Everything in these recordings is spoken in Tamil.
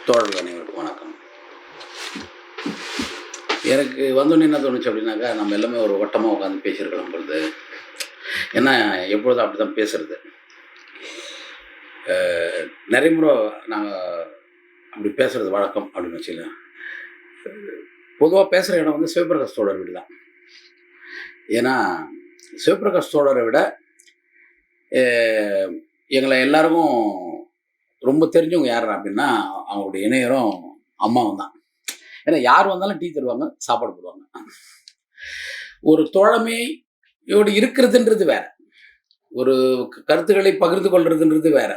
தோழர்கள் அனைவருக்கும் வணக்கம். எனக்கு வந்தோன்னே என்ன தோணுச்சு அப்படின்னாக்கா, நம்ம எல்லாமே ஒரு வட்டமாக உட்காந்து பேசியிருக்கலாம் பொழுது. ஏன்னா எப்பொழுதும் அப்படி தான் பேசுறது. நிறைய முறை நாங்கள் அப்படி பேசுறது வழக்கம் அப்படின்னு வச்சுக்கலாம். பொதுவாக பேசுகிற இடம் வந்து சிவபிரகாஷ் தோழர் வீடு தான். ஏன்னா சிவபிரகாஷ் தோழரை விட எங்களை எல்லாருக்கும் ரொம்ப தெரிஞ்சவங்க யார் அப்படின்னா அவங்களுடைய இணையரும் அம்மாவும் தான். ஏன்னா யார் வந்தாலும் டீ தருவாங்க, சாப்பாடு போடுவாங்க. ஒரு தோழமையோடு இருக்கிறதுன்றது வேற, ஒரு கருத்துக்களை பகிர்ந்து கொள்றதுன்றது வேற.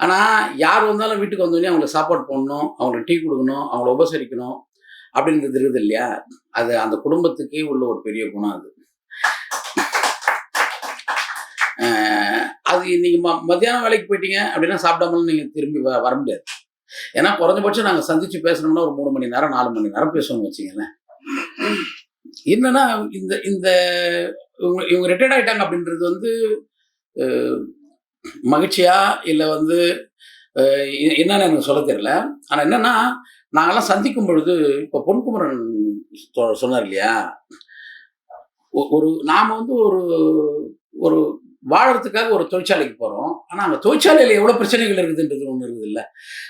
ஆனால் யார் வந்தாலும் வீட்டுக்கு வந்தோடனே அவங்களுக்கு சாப்பாடு போடணும், அவங்களுக்கு டீ கொடுக்கணும், அவங்கள உபசரிக்கணும் அப்படின்றது இருக்குது இல்லையா? அது அந்த குடும்பத்துக்கே உள்ள ஒரு பெரிய குணம் அது. அது நீங்கள் மத்தியானம் வேலைக்கு போயிட்டீங்க அப்படின்னா சாப்பிடாமலும் நீங்கள் திரும்பி வர முடியாது. ஏன்னா குறைஞ்சபட்சம் நாங்கள் சந்திச்சு பேசணும்னா ஒரு 3 மணி நேரம் 4 மணி நேரம் பேசணும்னு வச்சுங்களேன். என்னன்னா இந்த இந்த இவங்க ரிட்டையர்ட் ஆகிட்டாங்க அப்படின்றது வந்து மகிழ்ச்சியா இல்லை வந்து என்னன்னு எனக்கு சொல்ல தெரியல. ஆனால் என்னன்னா நாங்கெல்லாம் சந்திக்கும் பொழுது இப்போ பொன்குமரன் சொன்னார் இல்லையா, நாம வந்து ஒரு ஒரு வாழறதுக்காக ஒரு தொழிற்சாலைக்கு போகிறோம். ஆனால் அங்கே தொழிற்சாலையில் எவ்வளோ பிரச்சனைகள் இருக்குதுன்றது ஒன்று இருக்குது இல்லை.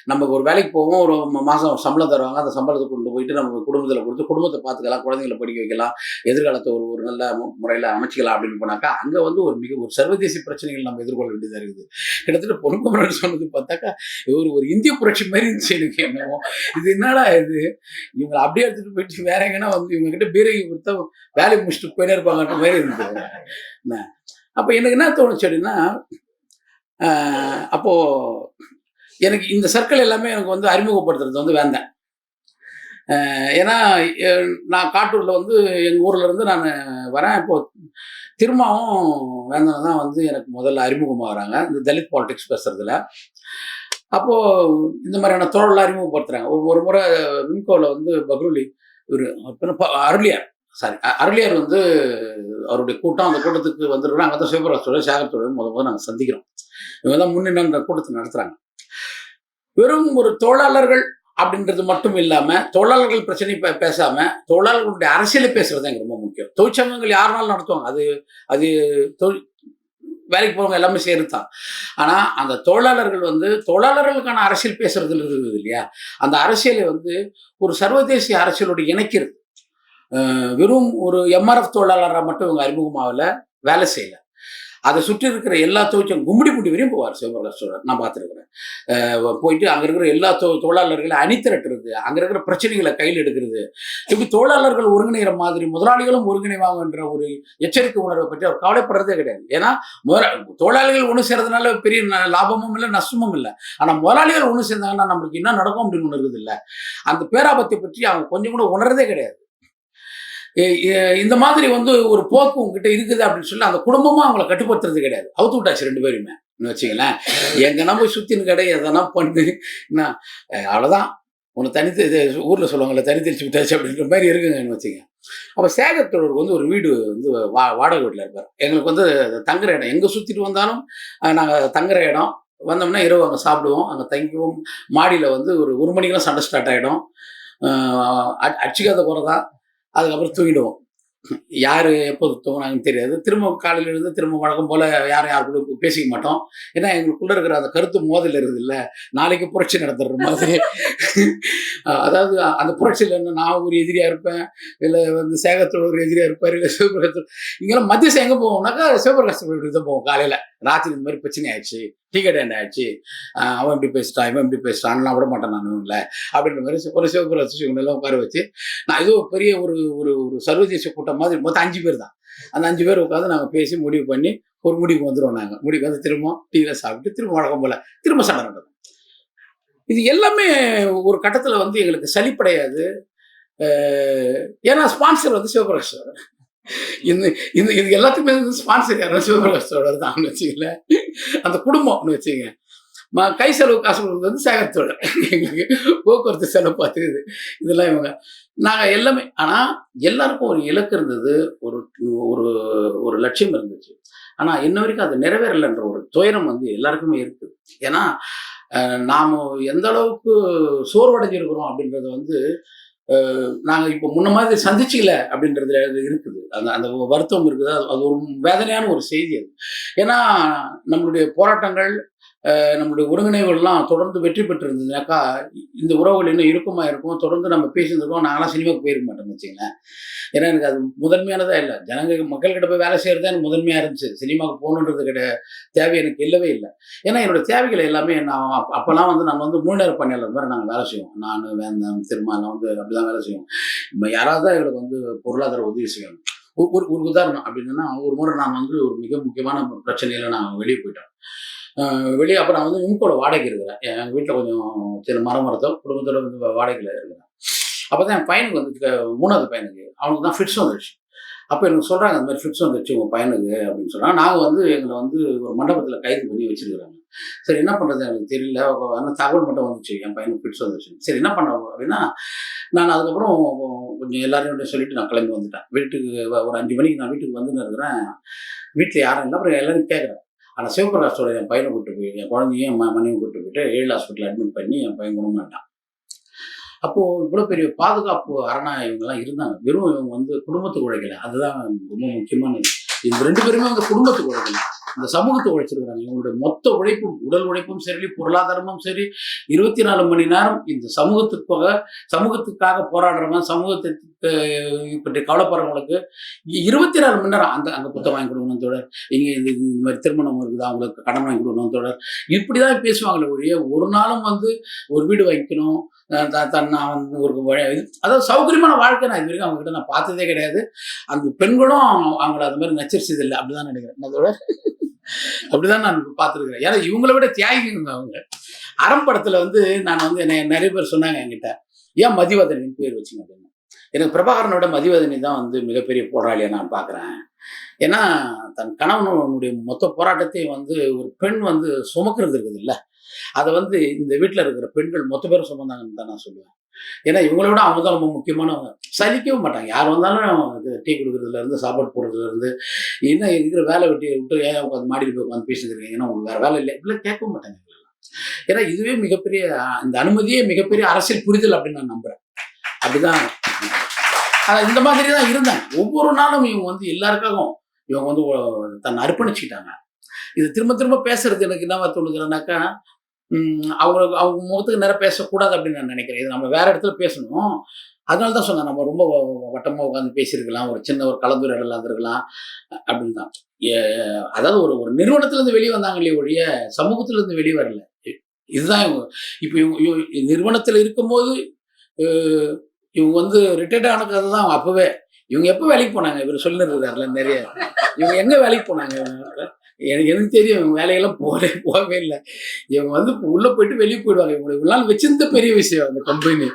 நம்ம ஒரு வேலைக்கு போவோம், ஒரு மாதம் சம்பளம் தருவாங்க, அந்த சம்பளத்தை கொண்டு போயிட்டு நம்ம குடும்பத்தில் கொடுத்து குடும்பத்தை பார்த்துக்கலாம், குழந்தைங்களை படிக்க வைக்கலாம், எதிர்காலத்தை ஒரு நல்ல முறையில் அமைச்சிக்கலாம் அப்படின்னு போனாக்கா அங்கே வந்து ஒரு சர்வதேச பிரச்சனைகள் நம்ம எதிர்கொள்ள வேண்டியதாக இருக்குது. கிட்டத்தட்ட பொன்குமரன் சொன்னது பார்த்தாக்கா ஒரு இந்திய புரட்சி மாதிரி இருந்துச்சு எனக்கு. என்னவோ இது என்னடா இது, இவங்களை அப்படியே எடுத்துகிட்டு போயிட்டு வேற எங்கன்னா வந்து இவங்ககிட்ட பீரங்கி கொடுத்தா வேலையை முடிச்சுட்டு போயிட்டே இருப்பாங்கன்ற மாதிரி இருந்தது. அப்போ எனக்கு என்ன தோணுச்சு அப்படின்னா, அப்போது எனக்கு இந்த சர்க்கிள் எல்லாமே எனக்கு வந்து அறிமுகப்படுத்துறது வந்து வேந்தன். ஏன்னா நான் காட்டூரில் வந்து எங்கள் ஊரில் இருந்து நான் வரேன். இப்போது திரும்பவும் வேந்தனை தான் வந்து எனக்கு முதல்ல அறிமுகமாகறாங்க இந்த தலித் பாலிடிக்ஸ் பேசுறதுல. அப்போது இந்த மாதிரியான தோழலாம் அறிமுகப்படுத்துகிறாங்க. ஒரு முறை விம்கோவில் வந்து பக்ரூலி அருளியார் வந்து அவருடைய கூட்டம், அந்த கூட்டத்துக்கு வந்துருக்கோம். அங்கே தான் சிவபிரகாஷோட சேகரத்தோட முதல் நாங்கள் சந்திக்கிறோம். இவங்க தான் முன்னின்று அந்த கூட்டத்தை நடத்துகிறாங்க. வெறும் ஒரு தொழிலாளர்கள் அப்படின்றது மட்டும் இல்லாமல் தொழிலாளர்கள் பிரச்சனை பேசாமல் தொழிலாளர்களுடைய அரசியலை பேசுறது தான் எனக்கு ரொம்ப முக்கியம். தொழிற்சங்கங்கள் யாருனாலும் நடத்துவாங்க, அது வேலைக்கு போகிறவங்க எல்லாமே சேர்த்து தான். ஆனால் அந்த தொழிலாளர்கள் வந்து தொழிலாளர்களுக்கான அரசியல் பேசுறதுல இருக்குது இல்லையா, அந்த அரசியலை வந்து ஒரு சர்வதேச அரசியலோடு இணைக்கிறது. வெறும் ஒரு எம்ஆர்எஃப் தொழிலாளராக மட்டும் இவங்க அறிமுகமாகல, வேலை செய்யலை. அதை சுற்றி இருக்கிற எல்லா தொழிற்சங்கம் கும்மிடிப்பூண்டி வரையும் போவார் சிவபிரகாஷ் தோழர், நான் பார்த்துருக்குறேன். போயிட்டு அங்கே இருக்கிற எல்லா தொழிலாளர்களை அணிதிரட்டுறது, அங்கே இருக்கிற பிரச்சனைகளை கையில் எடுக்கிறது, இப்படி தொழிலாளர்கள் ஒருங்கிணைகிற மாதிரி முதலாளிகளும் ஒருங்கிணைவாங்கன்ற ஒரு எச்சரிக்கை உணர்வை பற்றி அவர் கவலைப்படுறதே கிடையாது. ஏன்னா தொழிலாளிகள் ஒன்று சேர்றதுனால பெரிய லாபமும் இல்லை நஷ்டமும் இல்லை. ஆனால் முதலாளிகள் ஒன்று சேர்ந்தாங்கன்னா நம்மளுக்கு என்ன நடக்கும் அப்படின்னு ஒன்று இருக்குது இல்லை. அந்த பேராபத்தை பற்றி அவங்க கொஞ்சம் கூட உணர்றதே கிடையாது. இந்த மாதிரி வந்து ஒரு போக்கு உங்ககிட்ட இருக்குது அப்படின்னு சொல்லி அந்த குடும்பமும் அவங்கள கட்டுப்படுத்துறது கிடையாது. அவுத்து விட்டாச்சு 2 பேருமே வச்சுங்களேன். எங்கன்னா போய் சுத்தின்னு கடை எதனா பண்ணு, என்ன அவ்வளோதான், உன்னை ஊரில் சொல்லுவாங்கள்ல தனி தெளிச்சு விட்டாச்சு அப்படின்ற மாதிரி இருக்குங்கன்னு வச்சுங்க. அப்போ சேகரத்தோடருக்கு வந்து ஒரு வீடு வந்து வாடகை வீட்டில் இருப்பார். எங்களுக்கு வந்து தங்குற இடம் எங்கே சுற்றிட்டு வந்தாலும் நாங்கள் தங்குற இடம். வந்தோம்னா இரவு அங்கே சாப்பிடுவோம், அங்கே தங்கிவோம். மாடியில் வந்து ஒரு மணிக்கெல்லாம் சண்டை ஸ்டார்ட் ஆகிடும். அடிச்சுக்காத குறை தான். அதுக்கப்புறம் தூங்கிடுவோம். யார் எப்போ தூங்கினாங்கன்னு தெரியாது. திரும்ப காலையில் இருந்து திரும்ப வழக்கம் போல் யார் கூட பேசிக்க மாட்டோம். ஏன்னா எங்களுக்குள்ளே இருக்கிற அந்த கருத்து மோதல் இருக்குது இல்லை, நாளைக்கு புரட்சி நடத்துற மாதிரி. அதாவது அந்த புரட்சியில் என்ன நான் ஒரு எதிரியாக இருப்பேன், இல்லை வந்து சேகத்தோட ஒரு எதிரியாக இருப்பார், இல்லை சிவபிரகாஷ். இங்கெல்லாம் மத்திய எங்கே போவோம்னாக்கா சிவபிரகாஷ் தான் போவோம். காலையில் ராத்திரி இந்த மாதிரி பிரச்சனை ஆயிடுச்சு, டீ கடை என்ன ஆயிடுச்சு, அவன் இப்படி பேசிட்டான் இவன் இப்படி பேசிட்டான்லாம் விட மாட்டேன் நான் இல்லை அப்படின்ற மாதிரி ஒரு சிவபிரகாஷ் இவங்களெல்லாம் உட்கார வச்சு நான் ஏதோ பெரிய ஒரு ஒரு சர்வதேச கூட்டம் மாதிரி மொத்தம் 5 பேர் தான். அந்த 5 பேர் உட்காந்து நாங்கள் பேசி முடிவு பண்ணி ஒரு முடிவுக்கு வந்துடுவோம். நாங்கள் முடிவுக்கு வந்து திரும்ப டீயில் சாப்பிட்டு திரும்ப வழக்கம் போல் திரும்ப சண்டை நடக்கும். இது எல்லாமே ஒரு கட்டத்தில் வந்து எங்களுக்கு சலிப்படையாது. ஏன்னா ஸ்பான்சர் வந்து சிவபிரகாஷ் இது எல்லாத்துக்குமே ஸ்பான்சர் யாரும் சிவபிரகாஷ் தான் வச்சுக்கல. அந்த குடும்பம்னு வச்சுங்க, கை செலவு காசு வந்து சேகரத்தோட எங்களுக்கு போக்குவரத்து செலவு பார்த்துக்குது இதெல்லாம் இவங்க நாங்கள் எல்லாமே. ஆனால் எல்லாருக்கும் ஒரு இலக்கு இருந்தது, ஒரு ஒரு ஒரு லட்சியம் இருந்துச்சு. ஆனால் இன்ன வரைக்கும் அது நிறைவேறலைன்ற ஒரு துயரம் வந்து எல்லாருக்குமே இருக்குது. ஏன்னா நாம் எந்த அளவுக்கு சோர்வடைஞ்சிருக்கிறோம் அப்படின்றத வந்து நாங்கள் இப்போ முன்ன மாதிரி சந்திச்சிக்கல அப்படின்றதுல இருக்குது. அந்த அந்த வருத்தம் இருக்குது. அது ஒரு வேதனையான ஒரு செய்தி அது. ஏன்னா நம்மளுடைய போராட்டங்கள், நம்மளுடைய ஒருங்கிணைவுகள்லாம் தொடர்ந்து வெற்றி பெற்று இருந்ததுனாக்கா, இந்த உறவுகள் இன்னும் இறுக்கமா இருக்கும். தொடர்ந்து நம்ம பேசியிருந்திருக்கோம். நாங்களாம் சினிமாவுக்கு போயிருக்க மாட்டோம்னு வச்சுக்கங்களேன். ஏன்னா எனக்கு அது முதன்மையானதா இல்ல. மக்கள்கிட்ட போய் வேலை செய்றது தான் எனக்கு முதன்மையா இருந்துச்சு. சினிமாவுக்கு போகணுன்றது தேவை எனக்கு இல்லவே இல்ல. ஏன்னா என்னோட தேவைகள் எல்லாமே நான் அப்பலாம் வந்து நம்ம வந்து முழு நேர பணியாளர் மாரி நாங்க வேலை செய்வோம். நானு, வேந்தன், திருமாலாம் வந்து அப்படிதான் வேலை செய்வோம். யாராவது தான் எங்களுக்கு வந்து பொருளாதார உதவி செய்யணும். ஒரு ஒரு உதாரணம் அப்படின்னா, ஒரு முறை நான் வந்து ஒரு மிக முக்கியமான பிரச்சனையில நான் வெளிய போயிட்டேன். வெளியே அப்போ நான் வந்து விம்கோட வாடகைக்கு இருக்கிறேன். எங்கள் வீட்டில் கொஞ்சம் சில மரத்தம் குடும்பத்தோட வந்து வாடகையில் இருக்கிறேன். அப்போ தான் என் பையனுக்கு வந்து 3வது பையனுக்கு அவனுக்கு தான் ஃபிட்ஸ் வந்துடுச்சு. அப்போ எனக்கு சொல்கிறாங்க, அந்த மாதிரி ஃபிட்ஸ் வந்துடுச்சு உங்கள் பையனுக்கு அப்படின்னு சொன்னாங்க. நாங்கள் வந்து எங்களை வந்து ஒரு மண்டபத்தில் கைது பண்ணி வச்சிருக்கிறாங்க. சரி என்ன பண்ணுறது எனக்கு தெரியல. ஆனால் தகவல் மட்டும் வந்துச்சு என் பையனுக்கு ஃபிட்ஸ் வந்துச்சு. சரி என்ன பண்ணுறோம் அப்படின்னா, நான் அதுக்கப்புறம் கொஞ்சம் எல்லாரையும் சொல்லிட்டு நான் கிளம்பி வந்துட்டேன். வீட்டுக்கு ஒரு 5 மணிக்கு நான் வீட்டுக்கு வந்துன்னு இருக்கிறேன். வீட்டில் யாரும் இல்லை. அப்புறம் எல்லாரும் கேட்குறேன். ஆனால் சிவபிரகாஷோட என் பையனை கூப்பிட்டு போய் என் குழந்தையும் மனைவி கூப்பிட்டு போயிட்டு ஏழு ஹாஸ்பிட்டல் அட்மிட் பண்ணி என் பையன் குணமாட்டான். அப்போது இவ்வளோ பெரிய பாதுகாப்பு அரணா இவங்கெல்லாம் இருந்தாங்க. வெறும் இவங்க வந்து குடும்பத்துக்கு உழைக்கல. அதுதான் ரொம்ப முக்கியமானது. இந்த 2 பேருமே வந்து குடும்பத்துக்கு உழைக்கல. இந்த சமூகத்தை உழைச்சிருக்கிறாங்க. இவங்களுடைய மொத்த உழைப்பும், உடல் உழைப்பும் சரி, பொருளாதாரமும் சரி, 24 மணி நேரம் இந்த சமூகத்துக்காக போராடுறவங்க, சமூகத்தை பற்றி கவலைப்படுறவங்களுக்கு 24 மணி நேரம் அங்கே புத்தகம் வாங்கி கொடுக்கணும் தொடர், இங்கே இந்த மாதிரி திருமணம் இருக்குது அவங்களுக்கு கடன் வாங்கி கொடுக்கணும் தொடர், இப்படிதான் பேசுவாங்களே ஒழிய ஒரு நாளும் வந்து ஒரு வீடு வைக்கணும், நான் வந்து ஒரு அதாவது சௌகரியமான வாழ்க்கை நான் இது வரைக்கும் அவங்க கிட்ட நான் பார்த்ததே கிடையாது. அந்த பெண்களும் அவங்கள அது மாதிரி நச்சரிச்சது இல்லை. அப்படிதான் நினைக்கிறேன். அதோட அப்படிதான் நான் பார்த்துருக்கிறேன். ஏன்னா இவங்களை விட தியாகிங்க அவங்க. அறம் படத்துல வந்து நான் வந்து என்ன நிறைய பேர் சொன்னாங்க என்கிட்ட, ஏன் மதிவதனின் பேர் வச்சுங்க அப்படின்னு. எனக்கு பிரபாகரனோட மதிவதனி தான் வந்து மிகப்பெரிய போராளியை நான் பார்க்குறேன். ஏன்னா தன் கணவனுடைய மொத்த போராட்டத்தையும் வந்து ஒரு பெண் வந்து சுமக்கிறது இருக்குது இல்லை, அதை வந்து இந்த வீட்டில் இருக்கிற பெண்கள் மொத்த பேரும் சுமந்தாங்கன்னு தான் நான் சொல்லுவேன். ஏன்னா இவங்கள விட அவங்க தான் ரொம்ப முக்கியமானவங்க. சலிக்கவும் மாட்டாங்க. யார் வந்தாலும் டீ கொடுக்குறதுல இருந்து சாப்பாடு போடுறதுல இருந்து என்ன இருக்கிற வேலை வெட்டி விட்டு ஏன் உட்காந்து மாடியில் போய் உட்காந்து பேசிக்கிறீங்க, ஏன்னா உங்களுக்கு வேற வேலை இல்லை, இப்படிலாம் கேட்கவும் மாட்டாங்க. ஏன்னா இதுவே மிகப்பெரிய இந்த அனுமதியே மிகப்பெரிய அரசியல் புரிதல் அப்படின்னு நான் நம்புறேன். அப்படிதான் இந்த மாதிரி தான் இருந்தாங்க. ஒவ்வொரு நாளும் இவங்க வந்து எல்லாருக்காகவும் இவங்க வந்து தன்னை அர்ப்பணிச்சுக்கிட்டாங்க. இது திரும்ப திரும்ப பேசுறது எனக்கு என்ன தோணுதுனாக்கா, அவங்க முகத்துக்கு நேரம் பேசக்கூடாது அப்படின்னு நான் நினைக்கிறேன். இது நம்ம வேற இடத்துல பேசணும். அதனால தான் சொன்னேன், நம்ம ரொம்ப வட்டமாக உட்காந்து பேசியிருக்கலாம், ஒரு சின்ன ஒரு கலந்துரையாடல் இருந்திருக்கலாம் அப்படின்னு தான். அதாவது ஒரு நிறுவனத்திலேருந்து வெளியே வந்தாங்க இல்லையே ஒழிய சமூகத்திலேருந்து வெளியே வரல. இதுதான் இவங்க. இப்போ இவங்க நிறுவனத்தில் இருக்கும்போது இவங்க வந்து ரிட்டையர்ட் ஆன கதை தான். அவங்க அப்பவே இவங்க எப்போ வேலைக்கு போனாங்க, இவர் சொல்லிருக்காருல நிறைய, இவங்க எங்க வேலைக்கு போனாங்க, எனக்கு தெரியும் இவங்க வேலையெல்லாம் போகவே இல்லை. இவங்க வந்து உள்ள போயிட்டு வெளியே போயிடுவாங்க. இவங்களை இவ்வளவு நாள் வச்சிருந்த பெரிய விஷயம் அந்த கம்பெனி.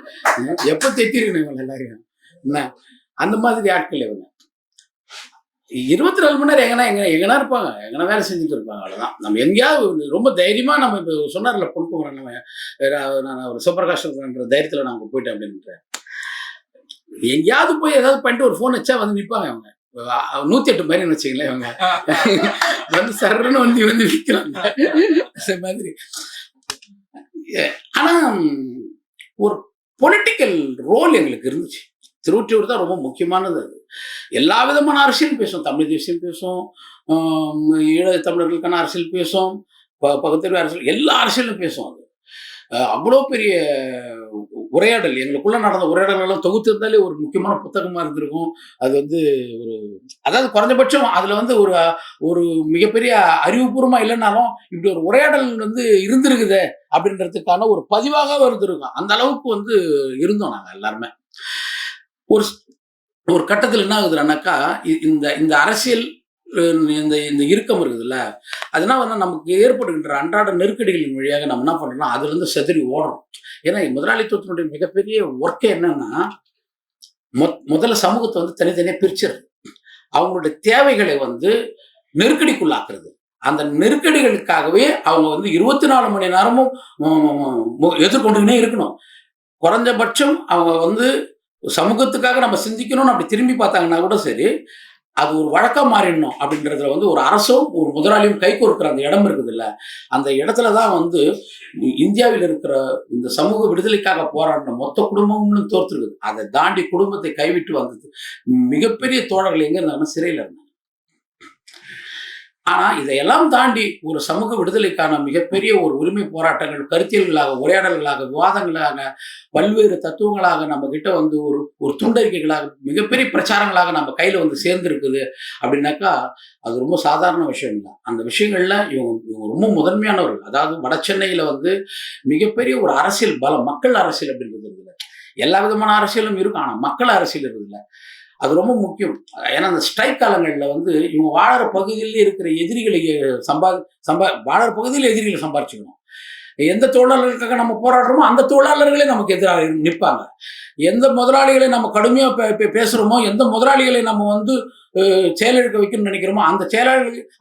எப்ப தெத்திருக்கணும் இவங்க எல்லாரும் என்ன, அந்த மாதிரி ஆட்கள் இவங்க 24 மணி நேரம் எங்கன்னா இருப்பாங்க, எங்கன்னா வேலை செஞ்சுட்டு இருப்பாங்க. அவ்வளவுதான். நம்ம எங்கேயாவது ரொம்ப தைரியமா நம்ம இப்போ சொன்னார்ல பொண்ணுக்குறேன், நான் ஒரு சிவபிரகாஷ்ன்ற தைரியத்துல நான் போயிட்டேன் அப்படின்ற, எங்கேயாவது போய் ஏதாவது பண்ணிட்டு ஒரு போன் வச்சா வந்து நிற்பாங்க. அவங்க 108 மாதிரி வச்சுங்களேன். இவங்க வந்து சர்ன்னு வந்து விற்கிறாங்க மாதிரி. ஆனா ஒரு பொலிட்டிக்கல் ரோல் எங்களுக்கு இருந்துச்சு. திருவொற்றியூர் தான் ரொம்ப முக்கியமானது. அது எல்லா விதமான அரசியலும் பேசும். தமிழ் தேசியம் பேசும், ஈழ தமிழர்களுக்கான அரசியல் பேசும், பகுத்தறிவு அரசியல், எல்லா அரசியலும் பேசும். அது அவ்வளோ பெரிய உரையாடல், எங்களுக்குள்ள நடந்த உரையாடல்களும் தொகுத்து இருந்தாலே ஒரு முக்கியமான புத்தகமா இருந்திருக்கும். அது வந்து அதாவது குறைஞ்சபட்சம் அதுல வந்து ஒரு மிகப்பெரிய அறிவுபூர்வமா இல்லைன்னாலும் இப்படி ஒரு உரையாடல் வந்து இருந்திருக்குது அப்படின்றதுக்கான ஒரு பதிவாக இருந்திருக்கும். அந்த அளவுக்கு வந்து இருந்தோம் நாங்க எல்லாருமே. ஒரு கட்டத்தில் என்ன ஆகுதுன்னாக்கா, இந்த அரசியல் இந்த இறுக்கம் இருக்குதுல்ல, அதனால வந்து நமக்கு ஏற்படுகின்ற அன்றாட நெருக்கடிகளின் வழியாக நம்ம என்ன பண்றோம்னா அதுல இருந்து செதறி ஓடுறோம். ஏன்னா முதலாளித்துவத்தினுடைய மிகப்பெரிய ஒர்க்கே என்னன்னா, முதல்ல சமூகத்தை வந்து தனித்தனியா பிரிச்சிருது, அவங்களுடைய தேவைகளை வந்து நெருக்கடிக்குள்ளாக்குறது. அந்த நெருக்கடிகளுக்காகவே அவங்க வந்து 24 மணி நேரமும் எதிர்கொண்டுக்கினே இருக்கணும். குறைஞ்சபட்சம் அவங்க வந்து சமூகத்துக்காக நம்ம சிந்திக்கணும்னு அப்படி திரும்பி பார்த்தாங்கன்னா கூட சரி, அது ஒரு வழக்கா மாறிடணும் அப்படின்றதுல வந்து ஒரு அரசும் ஒரு முதலாளியும் கை கோர்க்கிற அந்த இடம் இருக்குது இல்ல, அந்த இடத்துல தான் வந்து இந்தியாவில் இருக்கிற இந்த சமூக விடுதலைக்காக போராடின மொத்த குடும்பங்களும் தோர்த்துருக்குது. அதை தாண்டி குடும்பத்தை கைவிட்டு வந்தது மிகப்பெரிய தோழர்கள் எங்க இருந்தாங்கன்னா சிறையில் இருந்தாங்க. ஆனா இதையெல்லாம் தாண்டி ஒரு சமூக விடுதலைக்கான மிகப்பெரிய ஒரு உரிமை போராட்டங்கள், கருத்தியல்களாக, உரையாடல்களாக, விவாதங்களாக, பல்வேறு தத்துவங்களாக நம்ம கிட்ட வந்து ஒரு ஒரு துண்டறிக்கைகளாக, மிகப்பெரிய பிரச்சாரங்களாக நம்ம கையில வந்து சேர்ந்திருக்குது அப்படின்னாக்கா அது ரொம்ப சாதாரண விஷயம் இல்லை. அந்த விஷயங்கள்ல இவங்க ரொம்ப முதன்மையானவர்கள். அதாவது வட சென்னையில வந்து மிகப்பெரிய ஒரு அரசியல் பலம், மக்கள் அரசியல் அப்படின்றது இருக்குல்ல. எல்லா விதமான அரசியலும் இருக்கும், ஆனா மக்கள் அரசியல் இருக்குதுல்ல, அது ரொம்ப முக்கியம். ஏன்னா அந்த ஸ்ட்ரைக் காலங்கள்ல வந்து இவங்க வாழற பகுதியிலே இருக்கிற எதிரிகளை வாழற பகுதியில் எதிரிகளை சம்பாரிச்சுக்கணும். எந்த தொழிலாளர்களுக்காக நம்ம போராடுறோமோ அந்த தொழிலாளர்களே நமக்கு எதிராக நிற்பாங்க. எந்த முதலாளிகளை நம்ம கடுமையா பேசுறோமோ, எந்த முதலாளிகளை நம்ம வந்து செயலிழக்க வைக்கணும்னு நினைக்கிறோமோ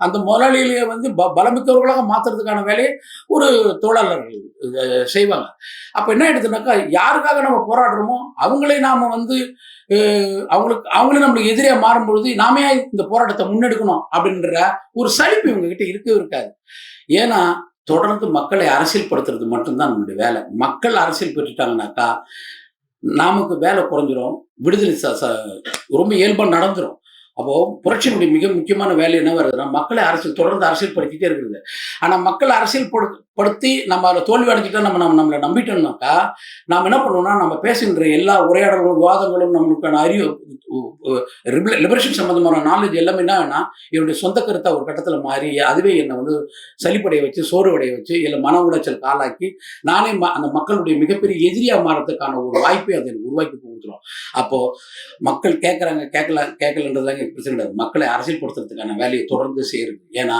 அந்த முதலாளிகளை வந்து பலமிக்கவர்களாக மாத்துறதுக்கான வேலையை ஒரு தொழிலாளர்கள் செய்வாங்க. அப்ப என்ன ஆயிடுதுனாக்கா, யாருக்காக நம்ம போராடுறோமோ அவங்களே நாம வந்து அவங்களே நம்மளுக்கு எதிரியா மாறும் பொழுது நாமே இந்த போராட்டத்தை முன்னெடுக்கணும் அப்படின்ற ஒரு சலிப்பு இவங்க கிட்ட இருக்கவே இருக்காது. ஏன்னா தொடர்ந்து மக்களை அரசியல் படுத்துறது மட்டும்தான் நம்மளுடைய வேலை. மக்கள் அரசியல் பெற்றுட்டாங்கனாக்கா நமக்கு வேலை குறைஞ்சிரும், விடுதலை ரொம்ப இயல்பா நடந்துரும். அப்போ புரட்சியினுடைய மிக முக்கியமான வேலை என்ன வருதுன்னா, மக்களை தொடர்ந்து அரசியல் படுத்திட்டே இருக்குது. ஆனா மக்கள் அரசியல் படுத்தி நம்ம அதில் தோல்வி அடைஞ்சிட்டா நம்மளை நம்பிட்டோம்னாக்கா நாம் என்ன பண்ணுவோம்னா, நம்ம பேசுகின்ற எல்லா உரையாடல்களும் விவாதங்களும் நம்மளுக்கான அறிவு லிபரேஷன் சம்பந்தமான நாலேஜ் எல்லாமே என்ன வேணா என்னுடைய சொந்த கருத்தை ஒரு கட்டத்தில் மாறி அதுவே என்னை வந்து சளிப்படைய வச்சு சோர்வடைய வச்சு இல்லை மன உளைச்சல் காலாக்கி நானே அந்த மக்களுடைய மிகப்பெரிய எதிரியா மாறதுக்கான ஒரு வாய்ப்பை அதை உருவாக்கி கொடுத்துரும். அப்போ மக்கள் கேட்கறாங்க கேட்கலன்றதுலாம் பிரச்சனை கிடையாது. மக்களை அரசியல் படுத்துறதுக்கான வேலையை தொடர்ந்து செய்யுது. ஏன்னா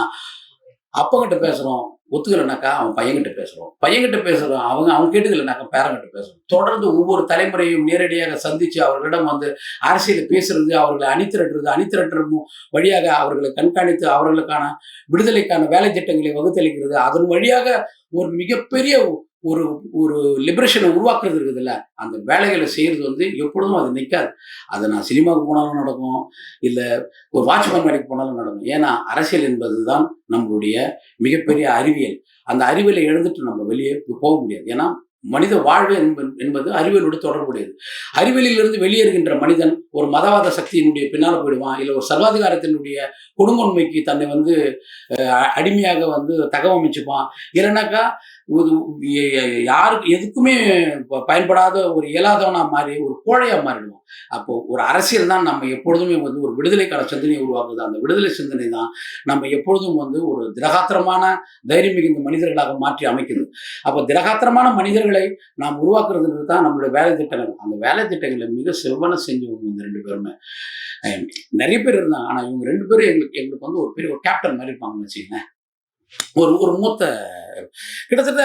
அப்பங்கிட்ட பேசுறோம், ஒத்துக்கலைனாக்கா அவன் பையன்கிட்ட பேசுறோம், பையன்கிட்ட பேசுறோம், அவங்க கேட்டுக்கலைனாக்கா பேரங்கிட்ட பேசுறோம். தொடர்ந்து ஒவ்வொரு தலைமுறையும் நேரடியாக சந்திச்சு அவர்களிடம் வந்து அரசியலை பேசுறது, அவர்களை அணிதிரட்டுறது வழியாக அவர்களை கண்காணித்து அவர்களுக்கான விடுதலைக்கான வேலை திட்டங்களை வகுத்தளிக்கிறது, அதன் வழியாக ஒரு மிகப்பெரிய ஒரு ஒரு லிபரேஷனை உருவாக்குறது இருக்குதுல்ல, அந்த வேலைகளை செய்யறது வந்து எப்பொழுதும் அது நிற்காது. அதை நான் சினிமாவுக்கு போனாலும் நடக்கும், இல்லை ஒரு வாட்ச்மேன் வேலைக்கு போனாலும் நடக்கும். ஏன்னா அரசியல் என்பது தான் நம்மளுடைய மிகப்பெரிய அறிவியல். அந்த அறிவியலை எழுந்துட்டு நம்ம வெளியே போக முடியாது. ஏன்னா மனித வாழ்வு என்பது அறிவியலோடு தொடர்புடையது. அறிவியலிலிருந்து வெளியேறுகின்ற மனிதன் ஒரு மதவாத சக்தியினுடைய பின்னால போயிடுவான், இல்லை ஒரு சர்வாதிகாரத்தினுடைய கொடுங்கொன்மைக்கு தன்னை வந்து அடிமையாக வந்து தகவமைச்சுப்பான். இல்லைனாக்கா யாருக்கு எதுக்குமே பயன்படாத ஒரு இயலாதவனா மாறி ஒரு கோழையா மாறிடுவோம். அப்போ ஒரு அரசியல் தான் நம்ம எப்பொழுதுமே வந்து ஒரு விடுதலைக்கான சிந்தனையை உருவாக்குது. அந்த விடுதலை சிந்தனை தான் நம்ம எப்பொழுதும் வந்து ஒரு திடகாத்திரமான தைரியம் மிகுந்த மனிதர்களாக மாற்றி அமைக்குது. அப்போ திடகாத்திரமான மனிதர்களை நாம் உருவாக்குறதுக்கு தான் நம்மளுடைய வேலை திட்டங்கள். அந்த வேலை திட்டங்களை மிக செவ்வன செஞ்சவங்க இந்த ரெண்டு பேருமே. நிறைய பேர் இருந்தாங்க, ஆனா இவங்க ரெண்டு பேரும் எங்களுக்கு வந்து ஒரு பெரிய ஒரு கேப்டன் மாதிரி இருப்பாங்கன்னு வச்சுக்கோங்க. ஒரு மூத்த கிட்டத்தட்ட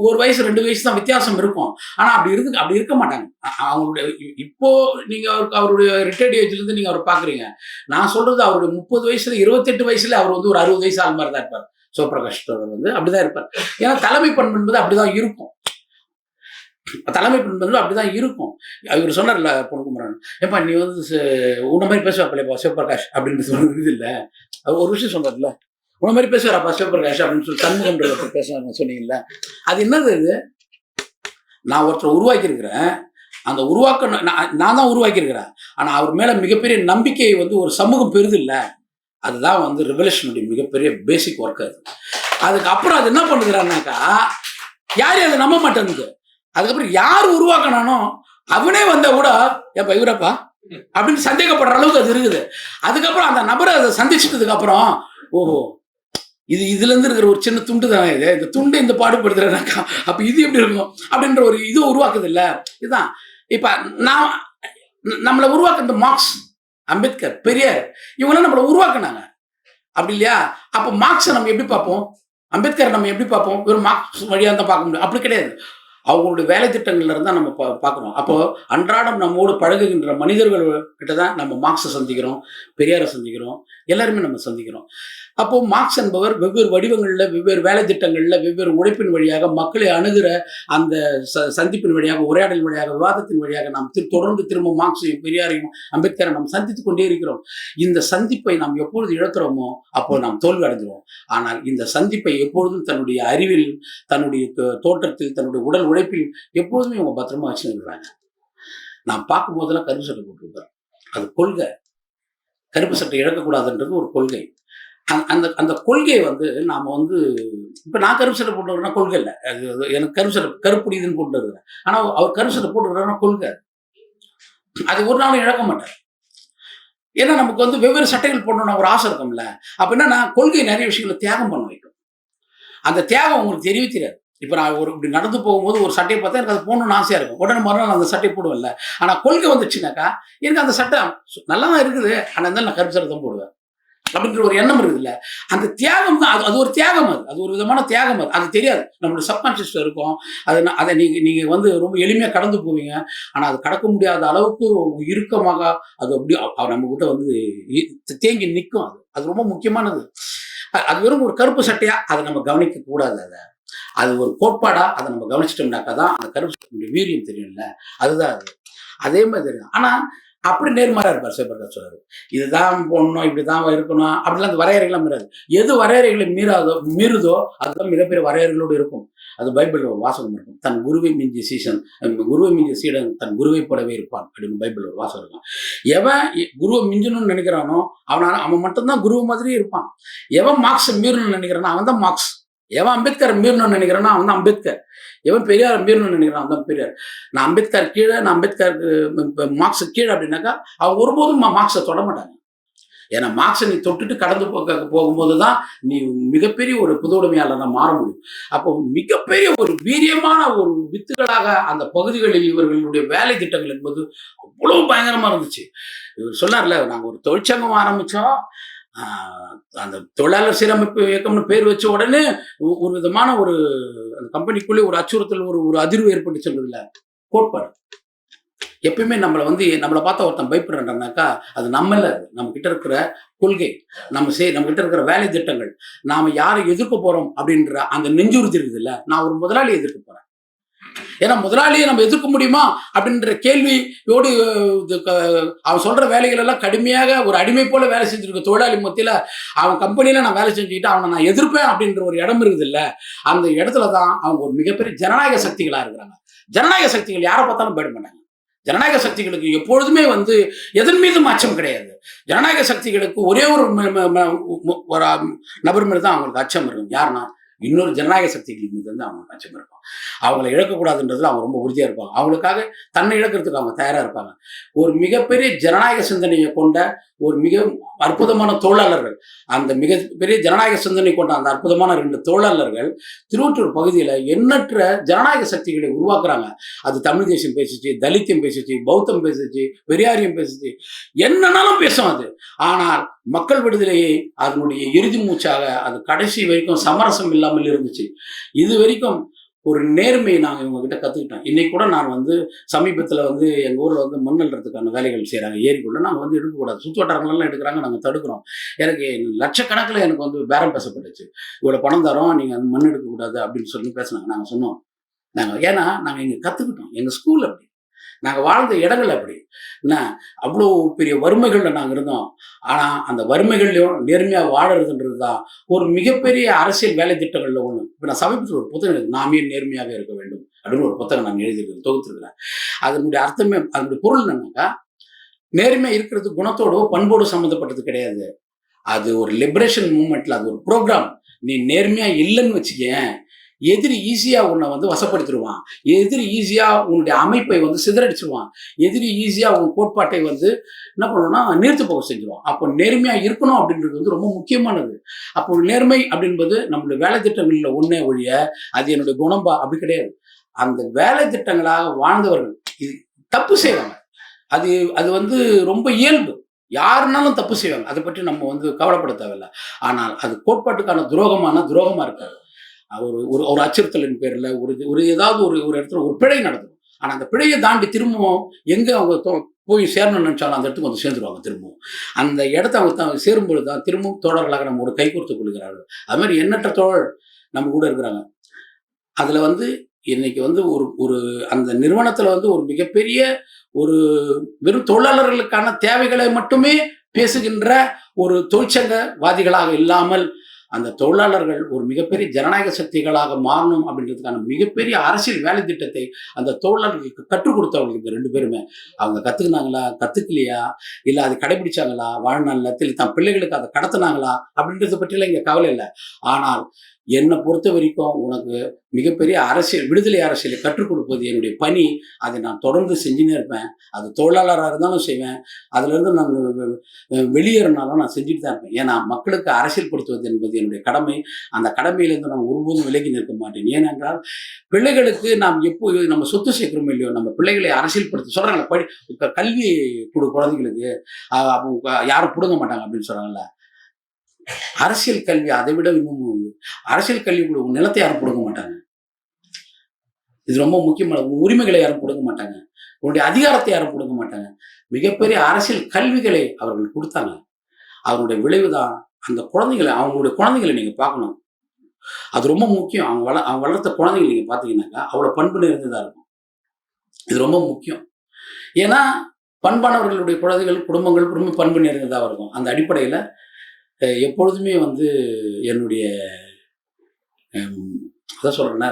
ஒரு வயசு 2 வயசு தான் வித்தியாசம் இருக்கும். ஆனா அப்படி இருக்க மாட்டாங்க. அவங்களுடைய இப்போ நீங்க அவருடைய ரிட்டையர்ட் ஏஜ்ல இருந்து நீங்க அவரை பாக்குறீங்க. நான் சொல்றது அவருடைய 30 வயசுல 28 வயசுல அவர் வந்து ஒரு 60 வயசு ஆள் மாதிரி தான் இருப்பார். சிவபிரகாஷ் வந்து அப்படிதான் இருப்பார். ஏன்னா தலைமை பண்பு என்பது அப்படிதான் இருக்கும். தலைமை பண்பு அப்படிதான் இருக்கும். இவர் சொன்னார்ல பொன்குமரன், ஏப்பா நீ வந்து உன்ன மாதிரி பேசுவாப்பா சிவபிரகாஷ் அப்படின்னு சொல்றது இல்ல. ஒரு விஷயம் சொன்னார்ல, உன மாதிரி பேசுவாரப்பா சிவபிரகாஷ் அப்படின்னு சொல்லி சண்முகம் பேசுவாங்க சொன்னீங்கல்ல, அது என்னது? இது நான் ஒருத்தரை உருவாக்கி இருக்கிறேன். அந்த நான் தான் உருவாக்கி இருக்கிறேன். ஆனா அவர் மேல மிகப்பெரிய நம்பிக்கையை வந்து ஒரு சமூகம் பெறுது இல்ல, அதுதான் வந்து ரெவல்யூஷனுடைய மிகப்பெரிய பேசிக் ஒர்க். அதுக்கப்புறம் அது என்ன பண்ணுகிறான்னாக்கா, யாரும் அதை நம்ப மாட்டேங்குது. அதுக்கப்புறம் யார் உருவாக்கணும் அவனே வந்தா கூட ஏப்பா இவரப்பா அப்படின்னு சந்தேகப்படுற அளவுக்கு அது இருக்குது. அதுக்கப்புறம் அந்த நபரை அதை சந்திச்சதுக்கு அப்புறம் ஓஹோ இதுல இருந்து இருக்கிற ஒரு சின்ன துண்டு தானே இது, இந்த துண்டு இந்த பாடுபடுத்துறேனாக்கா அப்ப இது எப்படி இருக்கும் அப்படின்ற ஒரு இது உருவாக்குது இல்ல. இதுதான் இப்ப நான் நம்மளை உருவாக்குற மார்க்ஸ், அம்பேத்கர், பெரியார் இவங்களாம் நம்மளை உருவாக்குனாங்க அப்படி இல்லையா? அப்ப மார்க்ஸை நம்ம எப்படி பார்ப்போம், அம்பேத்கர் நம்ம எப்படி பார்ப்போம்? வெறும் மார்க்ஸ் வழியா தான் பார்க்க முடியும் அப்படி கிடையாது. அவங்களுடைய வேலை திட்டங்கள்ல இருந்தா நம்ம பார்க்குறோம். அப்போ அன்றாடம் நம்மோடு பழகுகின்ற மனிதர்கள் கிட்ட தான் நம்ம மார்க்ஸை சந்திக்கிறோம், பெரியாரை சந்திக்கிறோம், எல்லாருமே நம்ம சந்திக்கிறோம். அப்போ மார்க்ஸ் என்பவர் வெவ்வேறு வடிவங்கள்ல, வெவ்வேறு வேலை திட்டங்கள்ல, வெவ்வேறு உழைப்பின் வழியாக மக்களை அணுகிற அந்த சந்திப்பின் வழியாக, உரையாடல் வழியாக, விவாதத்தின் வழியாக நாம் தொடர்ந்து திரும்ப மார்க்ஸையும் பெரியாரையும் அம்பேத்கரை நாம் சந்தித்துக் கொண்டே இருக்கிறோம். இந்த சந்திப்பை நாம் எப்பொழுது இழக்கிறோமோ அப்போ நாம் தோல்வி அடைஞ்சிருவோம். ஆனால் இந்த சந்திப்பை எப்பொழுதும் தன்னுடைய அறிவில், தன்னுடைய தோற்றத்தில், தன்னுடைய உடல் உழைப்பில் எப்பொழுதுமே இவங்க பத்திரமா வச்சுருக்கிறாங்க. நான் பார்க்கும் போதெல்லாம் கருப்பு சட்டை போட்டிருக்கிறேன். அது கொள்கை. கருப்பு சட்டை இழக்கக்கூடாதுன்றது ஒரு கொள்கை. அந்த அந்த கொள்கையை வந்து நாம வந்து இப்ப நான் கருப்பு சட்டை போட்டுருக்கேன்னா கொள்கை இல்லை. எனக்கு கருப்பு சட்டை கருப்புடியுதுன்னு போட்டு இருக்கிறேன். ஆனா அவர் கருப்பு சட்டை போட்டுருக்காருன்னா கொள்கை. அது ஒரு நாளும் இழக்க மாட்டார். ஏன்னா நமக்கு வந்து வெவ்வேறு சட்டைகள் போடணும்னு ஒரு ஆசை இருக்கும்ல. அப்ப என்னன்னா கொள்கை நிறைய விஷயங்களை தியாகம் பண்ண வைக்கும். அந்த தியாகம் உங்களுக்கு தெரியவே தெரியாது. இப்ப நான் இப்படி நடந்து போகும்போது ஒரு சட்டையை பார்த்தா எனக்கு அது போடணும்னு ஆசையா இருக்கும். உடனே மறுநாள் அந்த சட்டை போடுவேன்ல. ஆனா கொள்கை வந்துச்சுனாக்கா எனக்கு அந்த சட்டை நல்லா தான் இருக்குது. ஆனா இருந்தாலும் நான் கருப்பு சட்டை தான் போடுவேன் அப்படின்ற ஒரு எண்ணம் இருக்குதுல்ல. அந்த தியாகம் தான். அது ஒரு தியாகம். அது ஒரு விதமான தியாகம். அது தெரியாது. நம்மளுடைய சப்கான்சியஸ்ல இருக்கும். அதை நீங்க வந்து ரொம்ப எளிமையா கடந்து போவீங்க. ஆனா அது கடக்க முடியாத அளவுக்கு இறுக்கமாக அது அப்படி நம்ம கிட்ட வந்து தேங்கி நிற்கும். அது ரொம்ப முக்கியமானது. அது வெறும் ஒரு கருப்பு சட்டையா அதை நம்ம கவனிக்க கூடாது. அது ஒரு கோட்பாடா அதை நம்ம கவனிச்சிட்டோம்னாக்கா தான் அந்த கருப்பு சட்டையுடைய வீரியம் தெரியும்ல. அதுதான் அது. அதே மாதிரி ஆனா அப்படி நேர்மாறா இருப்பார் சிவபிரகாஷ் சொல்றாரு. இதுதான் போடணும், இப்படிதான் இருக்கணும், அப்படிலாம் அந்த வரையறைகள்லாம் மீறாது. எது வரையறைகளை மீறுதோ அதுதான் மிகப்பெரிய வரையறைகளோடு இருக்கும். அது பைபிள்ல ஒரு வாசகம் இருக்கும். தன் குருவை மிஞ்சிய சீடன் தன் குருவை போலவே இருப்பான் அப்படின்னு பைபிள் ஒரு வாசகம் இருக்கும். எவன் குருவை மிஞ்சணும்னு நினைக்கிறானோ அவன் மட்டும்தான் குருவு மாதிரி இருப்பான். எவன் மார்க்ஸ் மீறணும்னு நினைக்கிறானோ அவன் தான் மார்க்ஸ். எவன் அம்பேத்கர் மீறணும்னு நினைக்கிறானோ அவன் தான் அம்பேத்கர். எவன் பெரியார் மீறணும்னு நினைக்கிறான் அவன் தான் பெரியார். நான் அம்பேத்கர் கீழே, நான் அம்பேத்கருக்கு மார்க்ஸ் கீழே அப்படின்னாக்கா அவங்க ஒருபோதும் மார்க்ஸை தொட மாட்டாங்க. ஏன்னா மார்க்ஸை நீ தொட்டுட்டு கடந்து போகும்போது தான் நீ மிகப்பெரிய ஒரு புதுவுடைமையாளராக மாற முடியும். அப்போ மிகப்பெரிய ஒரு வீரியமான ஒரு வித்துகளாக அந்த பகுதிகளில் இவர்களுடைய வேலை திட்டங்கள் என்பது அவ்வளவு பயங்கரமா இருந்துச்சு. இவர் சொன்னார்ல, நாங்கள் ஒரு தொழிற்சங்கம் ஆரம்பிச்சோம், அந்த தொழிலாளர் சீரமைப்பு இயக்கம்னு பேர் வச்ச உடனே ஒரு விதமான ஒரு அந்த கம்பெனிக்குள்ளே ஒரு அச்சுறுத்தல், ஒரு அதிர்வு ஏற்பட்டு சொல்றதுல கோட்பாடு. எப்பயுமே நம்மளை பார்த்தா ஒருத்தன் பயப்படுறான்னாக்கா அது நம்ம கிட்ட இருக்கிற கொள்கை, நம்ம கிட்ட இருக்கிற வேலை திட்டங்கள், நாம யாரை எதிர்க்க போறோம் அப்படின்ற அந்த நெஞ்சுறுதி இருக்குது இல்ல. நான் ஒரு முதலாளியை எதிர்க்க போறேன். ஏன்னா முதலாளியை நம்ம எதிர்க்க முடியுமா அப்படின்ற கேள்வியோடு அவன் சொல்ற வேலைகள் எல்லாம் கடுமையாக ஒரு அடிமை போல வேலை செஞ்சிருக்க தொழிலாளி மத்தியில அவன் கம்பெனியில நான் வேலை செஞ்சுக்கிட்டு அவனை நான் எதிர்ப்பேன் அப்படின்ற ஒரு இடம் இருக்குது இல்ல. அந்த இடத்துலதான் அவங்க ஒரு மிகப்பெரிய ஜனநாயக சக்திகளா இருக்கிறாங்க. ஜனநாயக சக்திகள் யாரை பார்த்தாலும் பயப்பட மாட்டாங்க. ஜனநாயக சக்திகளுக்கு எப்பொழுதுமே வந்து எதன் மீதும் அச்சம் கிடையாது. ஜனநாயக சக்திகளுக்கு ஒரே ஒரு நபர் மீது தான் அவங்களுக்கு அச்சம் இருக்கும். யாருன்னா இன்னொரு ஜனநாயக சக்திகள் மீது வந்து அவங்க அச்சம் இருக்கும். அவங்களை இழக்கக்கூடாதுன்றதுல அவங்க ரொம்ப உறுதியா இருப்பாங்க. அவங்களுக்காக தன்னை இழக்கிறதுக்கு அவங்க தயாரா இருப்பாங்க. ஒரு மிகப்பெரிய ஜனநாயக சிந்தனையை கொண்ட ஒரு மிக அற்புதமான தொழிலாளர்கள், அந்த மிகப்பெரிய ஜனநாயக சிந்தனை கொண்ட அந்த அற்புதமான 2 தொழிலாளர்கள் திருவொற்றூர் பகுதியில் எண்ணற்ற ஜனநாயக சக்திகளை உருவாக்குறாங்க. அது தமிழ் தேசியம் பேசிச்சு, தலித்தியம் பேசிச்சு, பௌத்தம் பேசிச்சு, பெரியாரியம் பேசிச்சு, என்னன்னாலும் பேசும் அது. ஆனால் மக்கள் விடுதலையை அதனுடைய இறுதி மூச்சாக அது கடைசி வரைக்கும் சமரசம் இல்லாமல் இருந்துச்சு. இது வரைக்கும் ஒரு நேர்மையை நாங்கள் இவங்க கிட்ட கற்றுக்கிட்டோம். இன்னைக்கு கூட நான் வந்து சமீபத்தில் வந்து எங்கள் ஊரில் வந்து மண் அள்ளுறதுக்கான வேலைகள் செய்கிறாங்க. ஏரிக்குள்ள நாங்கள் வந்து எடுக்கக்கூடாது, சுற்று வட்டாரங்கள்லாம் எடுக்கிறாங்க, நாங்கள் தடுக்கிறோம். எனக்கு லட்சக்கணக்கில் எனக்கு வந்து பேரம் பேசப்பட்டுச்சு. இவ்வளோ பணம் தரோம், நீங்கள் அந்த மண் எடுக்கக்கூடாது அப்படின்னு சொல்லி பேசினாங்க. நாங்கள் சொன்னோம், ஏன்னா நாங்கள் இங்கே கற்றுக்கிட்டோம், எங்கள் ஸ்கூல் அப்படி, நாங்கள் வாழ்ந்த இடங்கள் அப்படி என்ன, அவ்வளோ பெரிய வறுமைகளில் நாங்கள் இருந்தோம். ஆனால் அந்த வறுமைகள்லையும் நேர்மையாக வாழறதுன்றது தான் ஒரு மிகப்பெரிய அரசியல் வேலை திட்டங்களில் ஒன்று. இப்போ நான் சமீபத்தில் ஒரு புத்தகம், நாமே நேர்மையாக இருக்க வேண்டும் அப்படின்னு ஒரு புத்தகம் நான் எழுதியிருக்கேன், தொகுத்திருக்கிறேன். அதனுடைய அர்த்தமே, அதனுடைய பொருள் என்னன்னாக்கா, நேர்மையாக இருக்கிறது குணத்தோடோ பண்போடு சம்மந்தப்பட்டது கிடையாது. அது ஒரு லிபரேஷன் மூவ்மெண்ட்ல அது ஒரு ப்ரோக்ராம். நீ நேர்மையாக இல்லைன்னு வச்சுக்கேன், எதிரி ஈஸியா உன்னை வந்து வசப்படுத்திடுவான். எதிரி ஈஸியா உன்னுடைய அமைப்பை வந்து சிதறடிச்சிருவான். எதிரி ஈஸியா உன் கோட்பாட்டை வந்து என்ன பண்ணணும்னா நீர்த்து போக செஞ்சிருவான். அப்போ நேர்மையா இருக்கணும் அப்படின்றது வந்து ரொம்ப முக்கியமானது. அப்போ நேர்மை அப்படின்பது நம்மளுடைய வேலை திட்டங்களில் ஒன்னே ஒழிய அது என்னுடைய குணம்பா அப்படி கிடையாது. அந்த வேலை திட்டங்களாக வாழ்ந்தவர்கள் இது தப்பு செய்வாங்க. அது அது வந்து ரொம்ப இயல்பு. யாருனாலும் தப்பு செய்வாங்க. அதை பற்றி நம்ம வந்து கவலைப்பட தேவையில்லை. ஆனால் அது கோட்பாட்டுக்கான துரோகமா இருக்காது. ஒரு ஒரு ஒரு அச்சுறுத்தலின் பேரில் ஒரு ஏதாவது ஒரு ஒரு இடத்துல ஒரு பிழை நடக்கும். ஆனால் அந்த பிழையை தாண்டி திரும்பவும் எங்கே அவங்க போய் சேரணும்னு நினைச்சாலும் அந்த இடத்துக்கு வந்து சேர்ந்துருவாங்க திரும்பவும். அந்த இடத்த அவங்க சேரும்பொழுது தான் திரும்பவும் தோழர்களாக நம்மோட கை கோர்த்துக் கொள்கிறார்கள். அது மாதிரி எண்ணற்ற தோழர் நம்ம கூட இருக்கிறாங்க. அதில் வந்து இன்னைக்கு வந்து ஒரு ஒரு அந்த நிறுவனத்தில் வந்து ஒரு மிகப்பெரிய ஒரு வெறும் தொழிலாளர்களுக்கான தேவைகளை மட்டுமே பேசுகின்ற ஒரு தொழிற்சங்கவாதிகளாக இல்லாமல் அந்த தொழிலாளர்கள் ஒரு மிகப்பெரிய ஜனநாயக சக்திகளாக மாறணும் அப்படின்றதுக்கான மிகப்பெரிய அரசியல் வேலை திட்டத்தை அந்த தொழிலாளர்களுக்கு கற்றுக் கொடுத்தவர்களுக்கு 2 பேருமே அவங்க கத்துக்கினாங்களா, கத்துக்கலையா, இல்ல அது கடைபிடிச்சாங்களா வாழ்நாள்ல, தன் பிள்ளைகளுக்கு அதை கடத்தினாங்களா அப்படின்றத பற்றிலாம் இங்க கவலை இல்லை. ஆனால் என்னை பொறுத்த வரைக்கும் உனக்கு மிகப்பெரிய அரசியல் விடுதலை அரசியலை கற்றுக் கொடுப்பது என்னுடைய பணி. அதை நான் தொடர்ந்து செஞ்சுனே இருப்பேன். அது தொழிலாளராக இருந்தாலும் செய்வேன். அதுல இருந்து நான் வெளியேறினாலும் நான் செஞ்சுட்டு தான் இருப்பேன். ஏன்னா மக்களுக்கு அரசியல் படுத்துவது என்பது என்னுடைய கடமை. அந்த கடமையிலிருந்து நான் ஒருபோதும் விலகி நிற்க மாட்டேன். ஏனென்றால் பிள்ளைகளுக்கு நாம் எப்போ நம்ம சொத்து சேர்க்கிறோமோ இல்லையோ, நம்ம பிள்ளைகளை அரசியல் படுத்த சொல்றாங்கல்ல, கல்வி கொடு குழந்தைகளுக்கு யாரும் பிடுங்க மாட்டாங்க அப்படின்னு சொல்றாங்கல்ல. அரசியல் கல்வி அதை விட இன்னும் அரசியல் கல்வி நிலத்தை யாரும் கொடுக்க மாட்டாங்க. இது ரொம்ப முக்கியமான உரிமைகளை யாரும் கொடுக்க மாட்டாங்க. உங்களுடைய அதிகாரத்தை யாரும் கொடுக்க மாட்டாங்க. மிகப்பெரிய அரசியல் கல்விகளை அவர்கள் கொடுத்தாங்க. அவருடைய விளைவுதான் அந்த குழந்தைகளை அவங்களுடைய குழந்தைகளை நீங்க பார்க்கணும். அது ரொம்ப முக்கியம். அவங்க வளர்த்த குழந்தைகளை நீங்க பார்த்தீங்கன்னாக்கா அவ்வளவு பண்பு நிறைந்ததா இருக்கும். இது ரொம்ப முக்கியம். ஏன்னா பண்பானவர்களுடைய குழந்தைகள் குடும்பங்கள் பண்பு நிறைந்ததா இருக்கும். அந்த அடிப்படையில் எப்பொழுதுமே வந்து என்னுடைய அதான் சொல்றேன்னா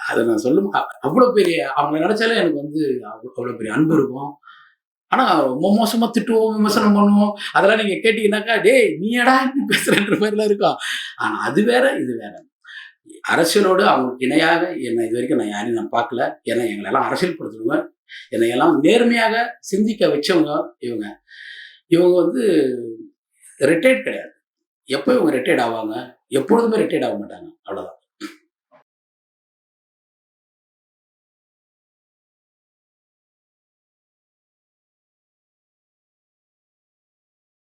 அதை நான் சொல்லும் அவ்வளோ பெரிய அவங்க நினைச்சாலே எனக்கு வந்து அவ்வளோ பெரிய அன்பு இருக்கும். ஆனா ரொம்ப மோசமா திட்டுவோம், விமர்சனம் பண்ணுவோம். அதெல்லாம் நீங்க கேட்டீங்கன்னாக்கா டேய் நீடா இப்படி பேசுறன்ற மாதிரிலாம் இருக்கும். ஆனா அது வேற இது வேற. அரசியலோடு அவங்களுக்கு இணையாக என்னை இது வரைக்கும் நான் யாரையும் நான் பார்க்கல. ஏன்னா எங்களெல்லாம் அரசியல் படுத்துறவங்க, என்னை எல்லாம் நேர்மையாக சிந்திக்க வச்சவங்க இவங்க. இவங்க வந்து ரிட்டையர்ட் கிடையாது. எப்போ இவங்க ரிட்டையர்ட் ஆவாங்க? எப்பொழுதுமே ரிட்டையர்ட் ஆக மாட்டாங்க. அவ்வளவுதான்.